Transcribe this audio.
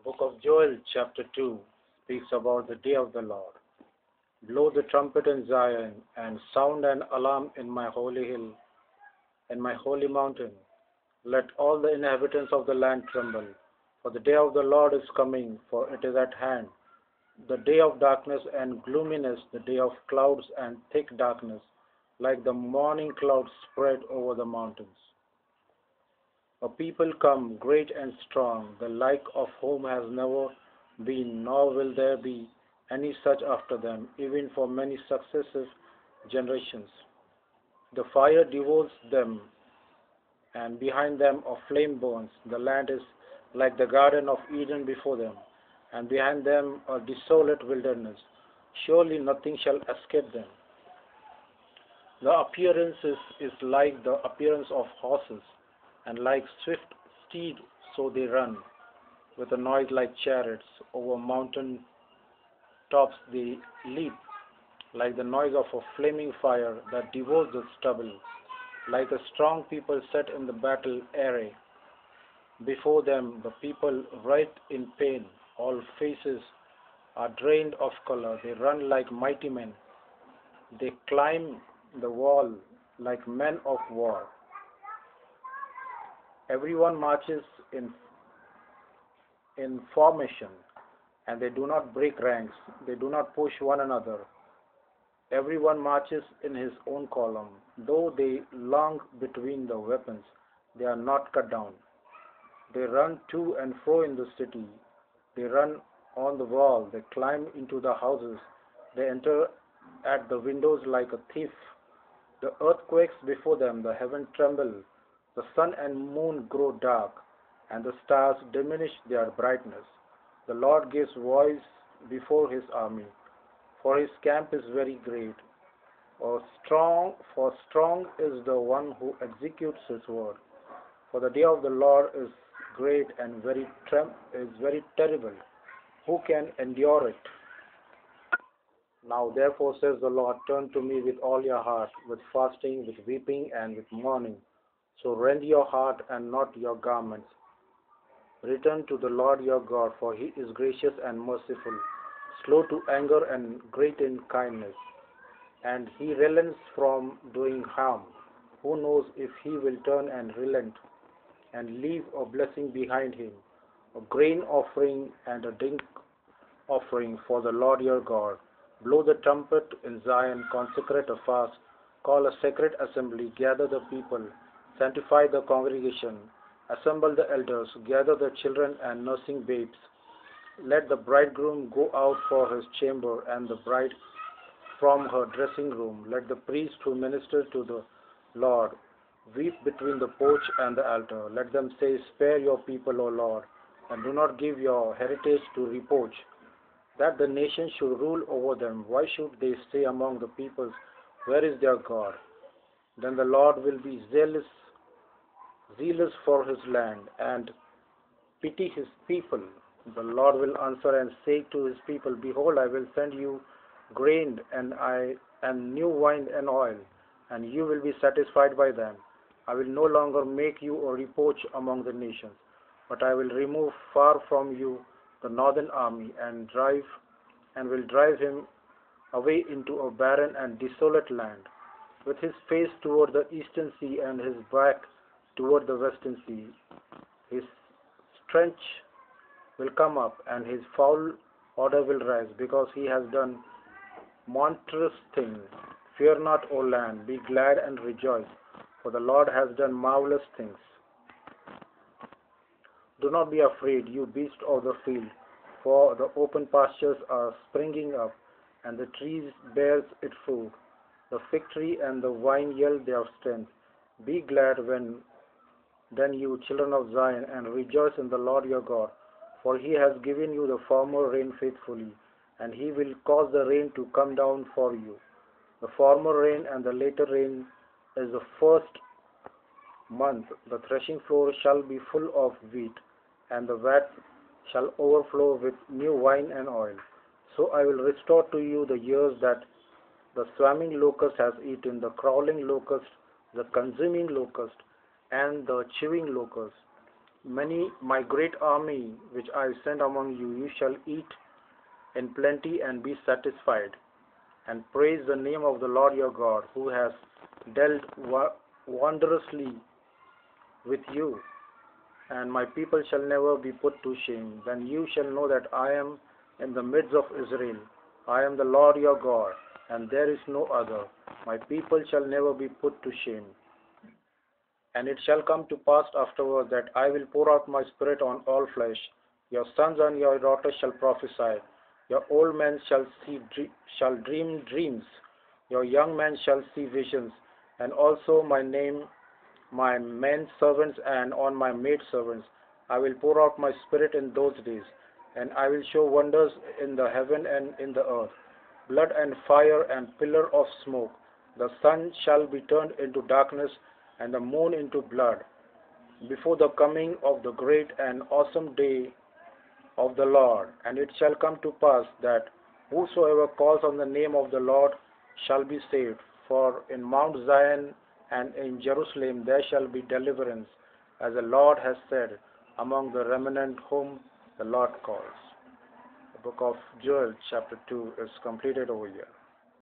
Book of Joel, chapter 2, speaks about the day of the Lord. Blow the trumpet in Zion, and sound an alarm in my holy hill, in my holy mountain. Let all the inhabitants of the land tremble, for the day of the Lord is coming, for it is at hand. The day of darkness and gloominess, the day of clouds and thick darkness, like the morning clouds spread over the mountains. A people come, great and strong, the like of whom has never been, nor will there be any such after them, even for many successive generations. The fire devours them, and behind them a flame burns. The land is like the Garden of Eden before them, and behind them a desolate wilderness. Surely nothing shall escape them. The appearance is like the appearance of horses, and like swift steed so they run, with a noise like chariots. Over mountain tops they leap, like the noise of a flaming fire that devours the stubble, like a strong people set in the battle array. Before them the people writhe in pain, all faces are drained of color, they run like mighty men, they climb the wall like men of war. Everyone marches in formation, and they do not break ranks, they do not push one another. Everyone marches in his own column. Though they long between the weapons, they are not cut down. They run to and fro in the city. They run on the wall. They climb into the houses. They enter at the windows like a thief. The earth quakes before them. The heaven tremble. The sun and moon grow dark, and the stars diminish their brightness. The Lord gives voice before his army, for his camp is very great. For strong is the one who executes his word. For the day of the Lord is great and is very terrible. Who can endure it? Now therefore says the Lord, turn to me with all your heart, with fasting, with weeping, and with mourning. So rend your heart and not your garments. Return to the Lord your God, for he is gracious and merciful, slow to anger and great in kindness, and he relents from doing harm. Who knows if he will turn and relent and leave a blessing behind him, a grain offering and a drink offering for the Lord your God. Blow the trumpet in Zion, consecrate a fast, call a sacred assembly, gather the people, sanctify the congregation, assemble the elders, gather the children and nursing babes. Let the bridegroom go out for his chamber, and the bride from her dressing room. Let the priest who minister to the Lord weep between the porch and the altar. Let them say, spare your people, O Lord, and do not give your heritage to reproach, that the nations should rule over them. Why should they say among the peoples, where is their God? Then the Lord will be zealous for his land, and pity his people. The Lord will answer and say to his people, behold, I will send you grain and new wine and oil, and you will be satisfied by them. I will no longer make you a reproach among the nations, but I will remove far from you the northern army, and will drive him away into a barren and desolate land, with his face toward the eastern sea and his back toward the western sea. His stench will come up, and his foul odor will rise, because he has done monstrous things. Fear not, O land, be glad and rejoice, for the Lord has done marvelous things. Do not be afraid, you beasts of the field, for the open pastures are springing up, and the trees bears its fruit. The fig tree and the vine yield their strength. Be glad then you children of Zion, and rejoice in the Lord your God, for he has given you the former rain faithfully, and he will cause the rain to come down for you. The former rain and the later rain is the first month. The threshing floor shall be full of wheat, and the vat shall overflow with new wine and oil. So I will restore to you the years that the swarming locust has eaten, the crawling locust, the consuming locust, and the chewing locust. my great army which I send among you, you shall eat in plenty and be satisfied, and praise the name of the Lord your God, who has dealt wondrously with you, and my people shall never be put to shame. Then you shall know that I am in the midst of Israel. I am the Lord your God, and there is no other. My people shall never be put to shame. And it shall come to pass afterward that I will pour out my spirit on all flesh. Your sons and your daughters shall prophesy. Your old men shall dream dreams. Your young men shall see visions. And also my men servants and on my maid servants I will pour out my spirit in those days, and I will show wonders in the heaven and in the earth, blood and fire and pillar of smoke. The sun shall be turned into darkness and the moon into blood before the coming of the great and awesome day of the Lord. And it shall come to pass that whosoever calls on the name of the Lord shall be saved. For in Mount Zion and in Jerusalem there shall be deliverance, as the Lord has said, among the remnant whom the Lord calls. The book of Joel, chapter 2, is completed over here.